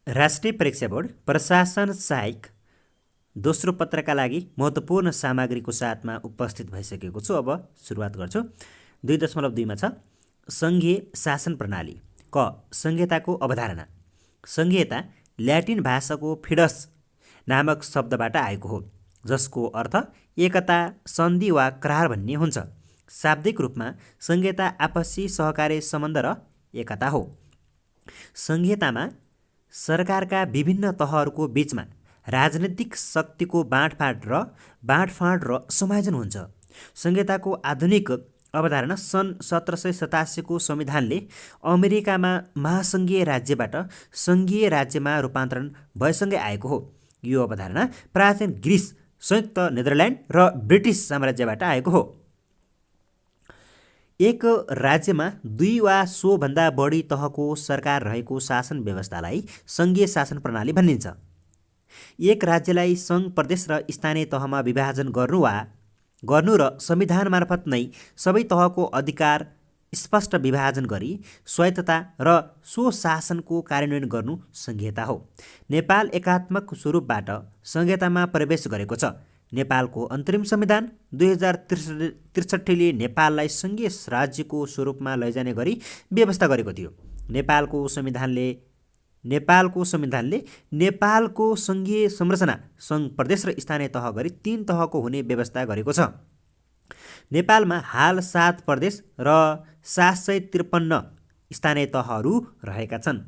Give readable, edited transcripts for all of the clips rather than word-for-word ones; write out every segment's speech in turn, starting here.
राष्ट्रिय परीक्षा बोर्ड प्रशासन सहायक दोस्रो पत्रका लागि महत्त्वपूर्ण सामग्रीको साथमा उपस्थित भइसकेको छु। अब सुरुवात गर्छु। 2.2मा छ सङ्घीय शासन प्रणाली। क संहिताको अवधारणा। संहिता ल्याटिन भाषाको फिडस नामक शब्दबाट आएको हो, जसको अर्थ एकता, सन्धि वा करार भन्ने हुन्छ। शाब्दिक रूपमा संहिता आपसी सहकारी सम्बन्ध र एकता हो। संहितामा सरकारका विभिन्न तहहरूको बीचमा राजनीतिक शक्तिको बाँडफाँड र समायोजन हुन्छ। संहिताको आधुनिक अवधारणा सन् 1787 को संविधानले अमेरिकामा महासङ्घीय राज्यबाट सङ्घीय राज्यमा रूपान्तरण भएसँगै आएको हो। यो अवधारणा प्राचीन ग्रिस, संयुक्त नेदरल्यान्ड र ब्रिटिस साम्राज्यबाट आएको हो। एक राज्यमा 2 वा सोभन्दा बढी तहको सरकार रहेको शासन व्यवस्थालाई सङ्घीय शासन प्रणाली भनिन्छ। एक राज्यलाई सङ्घ, प्रदेश र स्थानीय तहमा विभाजन गर्नु र संविधान मार्फत नै सबै तहको अधिकार स्पष्ट विभाजन गरी स्वायत्तता र स्वशासनको कार्यान्वयन गर्नु संहिता हो। नेपाल एकात्मक स्वरूपबाट संहितामा प्रवेश गरेको छ। नेपालको अन्तरिम संविधान 2063ले नेपाललाई सङ्घीय राज्यको स्वरूपमा लैजाने गरी व्यवस्था गरेको थियो। नेपालको संविधानले नेपालको सङ्घीय संरचना सङ्घ, प्रदेश र स्थानीय तह गरी 3 तहको हुने व्यवस्था गरेको छ। नेपालमा हाल 7 प्रदेश र 753 स्थानीय तहहरू रहेका छन्।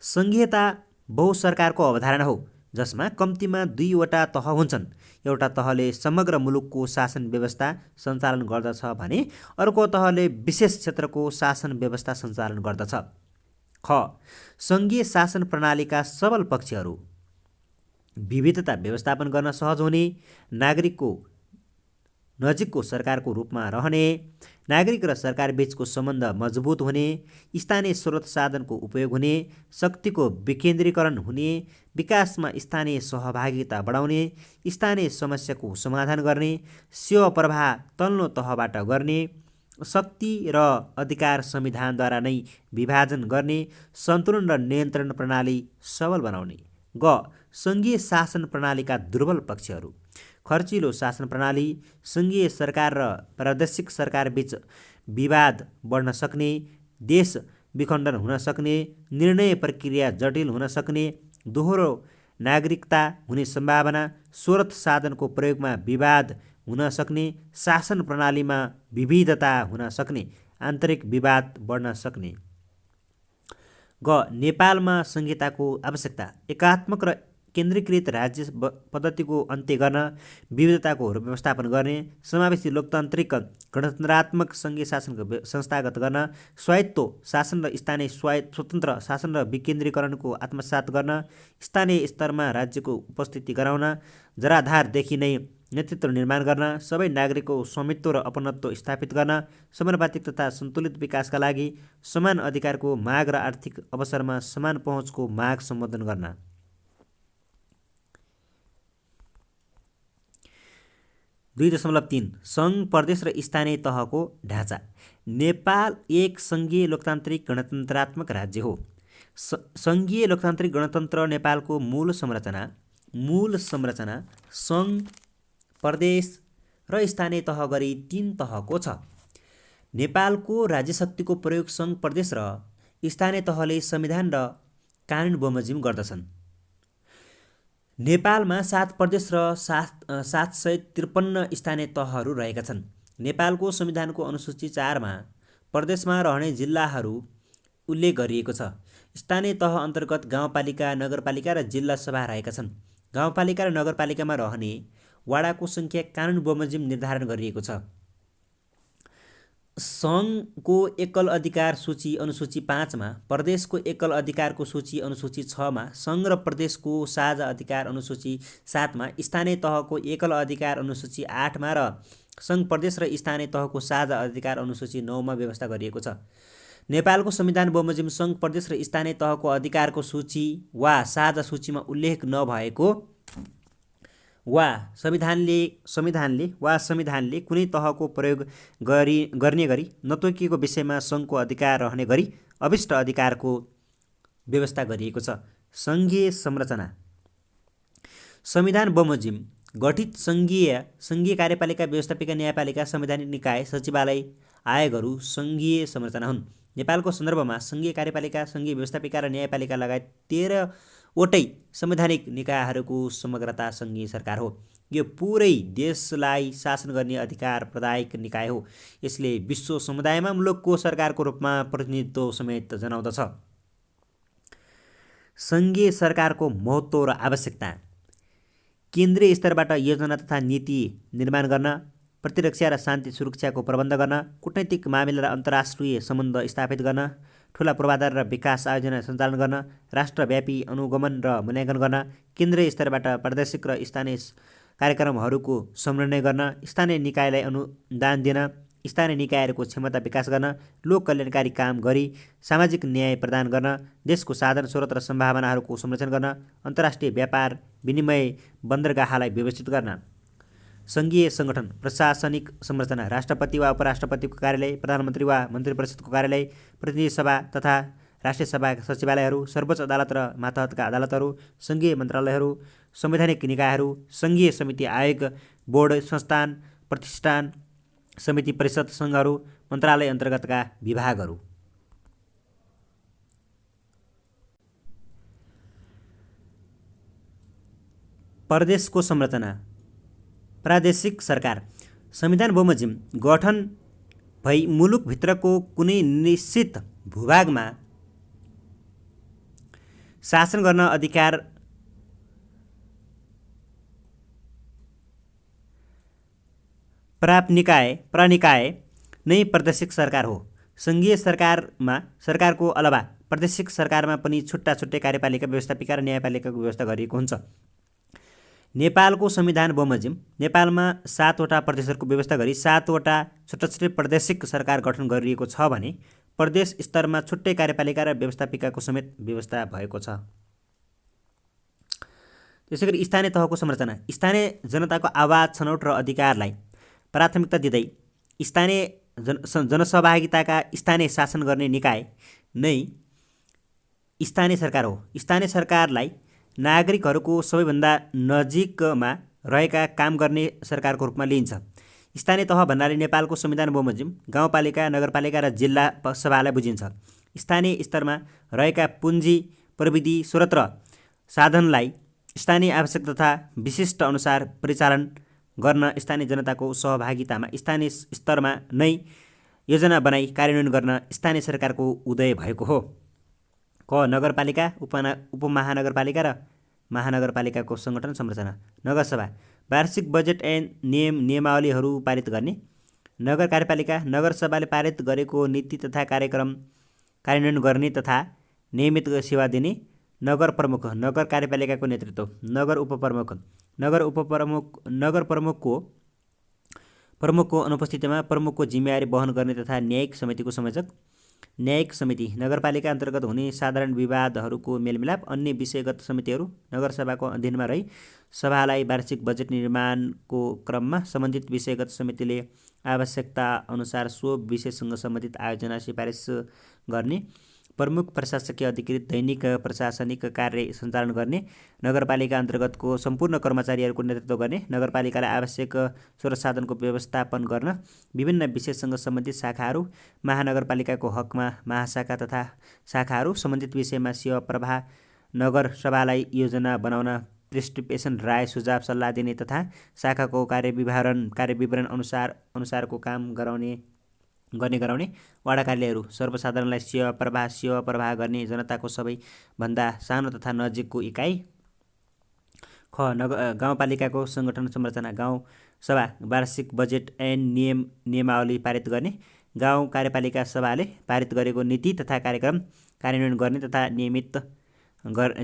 संहिता बहुसरकारको अवधारणा हो, जसमा कम्तीमा 2 वटा तह हुन्छन्। एउटा तहले समग्र मुलुकको शासन व्यवस्था सञ्चालन गर्दछ भने अर्को तहले विशेष क्षेत्रको शासन व्यवस्था सञ्चालन गर्दछ। ख सङ्घीय शासन प्रणालीका सबल पक्षहरू: विविधता व्यवस्थापन गर्न सहज हुने, नागरिकको नजिकको सरकारको रूपमा रहने, नागरिक र सरकार बीचको सम्बन्ध मजबुत हुने, स्थानीय स्रोत साधनको उपयोग हुने, शक्तिको विकेन्द्रीकरण हुने, विकासमा स्थानीय सहभागिता बढाउने, स्थानीय समस्याको समाधान गर्ने, सेवा प्रवाह तल्लो तहबाट गर्ने, शक्ति र अधिकार संविधानद्वारा नै विभाजन गर्ने, सन्तुलन र नियन्त्रण प्रणाली सबल बनाउने। ग सङ्घीय शासन प्रणालीका दुर्बल पक्षहरू: खर्चिलो शासन प्रणाली, सङ्घीय सरकार र प्रादेशिक सरकार बीच विवाद बढ्न सक्ने, देश विखण्डन हुन सक्ने, निर्णय प्रक्रिया जटिल हुन सक्ने, दोहोरो नागरिकता हुने सम्भावना, स्रोत साधनको प्रयोगमा विवाद हुन सक्ने, शासन प्रणालीमा विविधता हुन सक्ने, आन्तरिक विवाद बढ्न सक्ने। ग नेपालमा संहिताको आवश्यकता: एकात्मक र केन्द्रीकृत राज्य पद्धतिको अन्त्य गर्न, विविधताको व्यवस्थापन गर्ने, समावेशी लोकतान्त्रिक गणतन्त्रात्मक सङ्घीय शासनको संस्थागत गर्न, स्वायत्त शासन र स्थानीय स्वतन्त्र शासन र विकेन्द्रीकरणको आत्मसात गर्न, स्थानीय स्तरमा राज्यको उपस्थिति गराउन, जराधारदेखि नै नेतृत्व निर्माण गर्न, सबै नागरिकको स्वामित्व र अपनत्व स्थापित गर्न, समानुपातिक तथा सन्तुलित विकासका लागि समान अधिकारको माग र आर्थिक अवसरमा समान पहुँचको माग सम्बोधन गर्न। 2.3 सङ्घ, प्रदेश र स्थानीय तहको ढाँचा। नेपाल एक सङ्घीय लोकतान्त्रिक गणतन्त्रात्मक राज्य हो। सङ्घीय लोकतान्त्रिक गणतन्त्र नेपालको मूल संरचना सङ्घ, प्रदेश र स्थानीय तह गरी 3 तहको छ। नेपालको राज्यशक्तिको प्रयोग सङ्घ, प्रदेश र स्थानीय तहले संविधान र कानुन बमोजिम गर्दछन्। नेपालमा 7 प्रदेश र 753 स्थानीय तहहरू रहेका छन्। नेपालको संविधानको अनुसूची 4 मा प्रदेशमा रहने जिल्लाहरू उल्लेख गरिएको छ। स्थानीय तह अन्तर्गत गाउँपालिका, नगरपालिका र जिल्ला सभा रहेका छन्। गाउँपालिका र नगरपालिकामा रहने वाडाको सङ्ख्या कानुन बमोजिम निर्धारण गरिएको छ। सङ्घको एकल अधिकार सूची अनुसूची 5 मा, प्रदेशको एकल अधिकारको सूची अनुसूची 6 मा, सङ्घ र प्रदेशको साझा अधिकार अनुसूची 7 मा, स्थानीय तहको एकल अधिकार अनुसूची 8 मा र सङ्घ, प्रदेश र स्थानीय तहको साझा अधिकार अनुसूची 9 मा व्यवस्था गरिएको छ। नेपालको संविधान बमोजिम सङ्घ, प्रदेश र स्थानीय तहको अधिकारको सूची वा साझा सूचीमा उल्लेख नभएको वा संविधानले कुनै तहको प्रयोग गर्ने गरी नतोकिएको विषयमा सङ्घको अधिकार रहने गरी अभिष्ट अधिकारको व्यवस्था गरिएको छ। सङ्घीय संरचना संविधान बमोजिम गठित सङ्घीय कार्यपालिका, व्यवस्थापिका, न्यायपालिका, संवैधानिक निकाय, सचिवालय, आयोगहरू सङ्घीय संरचना हुन्। नेपालको सन्दर्भमा सङ्घीय कार्यपालिका, सङ्घीय व्यवस्थापिका र न्यायपालिका लगायत 13वटै संवैधानिक निकायहरूको समग्रता सङ्घीय सरकार हो। यो पुरै देशलाई शासन गर्ने अधिकार प्रदायक निकाय हो। यसले विश्व समुदायमा मुलुकको सरकारको रूपमा प्रतिनिधित्व समेत जनाउँदछ। सङ्घीय सरकारको महत्त्व र आवश्यकता केन्द्रीय स्तरबाट योजना तथा नीति निर्माण गर्न, प्रतिरक्षा र शान्ति सुरक्षाको प्रबन्ध गर्न, कूटनैतिक मामिला र अन्तर्राष्ट्रिय सम्बन्ध स्थापित गर्न, ठुला पूर्वाधार र विकास आयोजना सञ्चालन गर्न, राष्ट्रव्यापी अनुगमन र मूल्याङ्कन गर्न, केन्द्रीय स्तरबाट प्रादेशिक र स्थानीय कार्यक्रमहरूको समन्वय गर्न, स्थानीय निकायलाई अनुदान दिन, स्थानीय निकायहरूको क्षमता विकास गर्न, लोक कल्याणकारी काम गरी सामाजिक न्याय प्रदान गर्न, देशको साधन स्रोत र सम्भावनाहरूको संरक्षण गर्न, अन्तर्राष्ट्रिय व्यापार विनिमय बन्दरगाहलाई व्यवस्थित गर्न। सङ्घीय सङ्गठन प्रशासनिक संरचना राष्ट्रपति वा उपराष्ट्रपतिको कार्यालय, प्रधानमन्त्री वा मन्त्री परिषदको कार्यालय, प्रतिनिधि सभा तथा राष्ट्रिय सभा सचिवालयहरू, सर्वोच्च अदालत र मातहतका अदालतहरू, सङ्घीय मन्त्रालयहरू, संवैधानिक निकायहरू, सङ्घीय समिति, आयोग, बोर्ड, संस्थान, प्रतिष्ठान, समिति, परिषद, सङ्घहरू, मन्त्रालय अन्तर्गतका विभागहरू। प्रदेशको संरचना प्रादेशिक सरकार संविधान बमोजिम गठन भई मुलुकभित्रको कुनै निश्चित भूभागमा शासन गर्न अधिकार प्राप्त निकाय नै प्रादेशिक सरकार हो। सङ्घीय सरकारमा सरकारको अलावा प्रादेशिक सरकारमा पनि छुट्टा छुट्टै कार्यपालिका, व्यवस्थापिका र न्यायपालिकाको व्यवस्था गरिएको हुन्छ। नेपालको संविधान बमोजिम नेपालमा 7वटा प्रदेशहरूको व्यवस्था गरी 7वटा छुट्टै प्रादेशिक सरकार गठन गरिएको छ भने प्रदेश स्तरमा छुट्टै कार्यपालिका र व्यवस्थापिकाको समेत व्यवस्था भएको छ। त्यसैगरी स्थानीय तहको संरचना स्थानीय जनताको आवाज, छनौट र अधिकारलाई प्राथमिकता दिँदै स्थानीय जनसहभागिताका स्थानीय शासन गर्ने निकाय नै स्थानीय सरकार हो। स्थानीय सरकारलाई नागरिकहरूको सबैभन्दा नजिकमा रहेका काम गर्ने सरकारको रूपमा लिइन्छ। स्थानीय तह भन्नाले नेपालको संविधान बमोजिम गाउँपालिका, नगरपालिका र जिल्ला सभालाई बुझिन्छ। स्थानीय स्तरमा रहेका पुँजी, प्रविधि, स्रोत र साधनलाई स्थानीय आवश्यकता तथा विशिष्ट अनुसार परिचालन गर्न स्थानीय जनताको सहभागितामा स्थानीय स्तरमा नै योजना बनाई कार्यान्वयन गर्न स्थानीय सरकारको उदय भएको हो। क नगरपालिका, उपमहानगरपालिका र महानगरपालिकाको सङ्गठन संरचना। नगरसभा वार्षिक बजेट एन्ड नियमावलीहरू पारित गर्ने। नगर कार्यपालिका नगरसभाले पारित गरेको नीति तथा कार्यक्रम कार्यान्वयन गर्ने तथा नियमित सेवा दिने। नगर प्रमुख नगर कार्यपालिकाको नेतृत्व। नगर उपप्रमुख नगर प्रमुखको अनुपस्थितिमा प्रमुखको जिम्मेवारी वहन गर्ने तथा न्यायिक समितिको संयोजक। न्यायिक समिति नगरपालिका अन्तर्गत हुने साधारण विवादहरूको मेलमिलाप। अन्य विषयगत समितिहरू नगरसभाको अधीनमा रही सभालाई वार्षिक बजेट निर्माणको क्रममा सम्बन्धित विषयगत समितिले आवश्यकता अनुसार सो विषयसँग सम्बन्धित आयोजना सिफारिस गर्ने। प्रमुख प्रशासकीय अधिकृत दैनिक प्रशासनिक कार्य सञ्चालन गर्ने। नगरपालिका अन्तर्गतको सम्पूर्ण कर्मचारीहरूको नेतृत्व गर्ने। नगरपालिकालाई आवश्यक स्रोत साधनको व्यवस्थापन गर्न। विभिन्न विषयसँग सम्बन्धित शाखाहरू। महानगरपालिकाको हकमा महाशाखा तथा शाखाहरू। सम्बन्धित विषयमा सेवा प्रवाह। नगरसभालाई योजना बनाउन प्रेस्क्रिप्सन राय सुझाव सल्लाह दिने तथा शाखाको कार्यविवरण अनुसारको काम गर्ने वडा कार्यालयहरू। सर्वसाधारणलाई सेवा प्रवाह गर्ने जनताको सबैभन्दा सानो तथा नजिकको इकाइ। ख गाउँपालिकाको सङ्गठन संरचना। गाउँसभा वार्षिक बजेट एन्ड नियमावली पारित गर्ने। गाउँ कार्यपालिका सभाले पारित गरेको नीति तथा कार्यक्रम कार्यान्वयन गर्ने तथा नियमित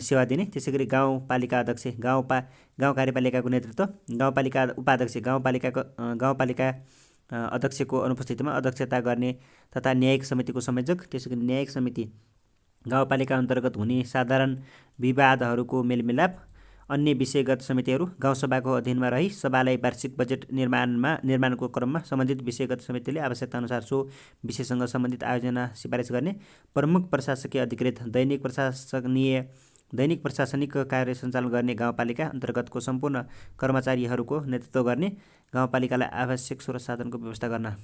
सेवा दिने। त्यसैगरी गाउँपालिका अध्यक्ष गाउँ कार्यपालिकाको नेतृत्व। गाउँपालिका उपाध्यक्ष गाउँपालिका अध्यक्षको अनुपस्थितिमा अध्यक्षता गर्ने तथा न्यायिक समितिको संयोजक। त्यसैगरी न्यायिक समिति गाउँपालिका अन्तर्गत हुने साधारण विवादहरूको मेलमिलाप। अन्य विषयगत समितिहरू गाउँसभाको अधीनमा रही सभालाई वार्षिक बजेट निर्माणको क्रममा सम्बन्धित विषयगत समितिले आवश्यकता अनुसार सो विषयसँग सम्बन्धित आयोजना सिफारिस गर्ने। प्रमुख प्रशासकीय अधिकृत दैनिक प्रशासकीय दैनिक प्रशासनिक कार्य सञ्चालन गर्ने गाउँपालिका अन्तर्गतको सम्पूर्ण कर्मचारीहरूको नेतृत्व गर्ने, गाउँपालिकालाई आवश्यक स्रोत साधनको व्यवस्था गर्न।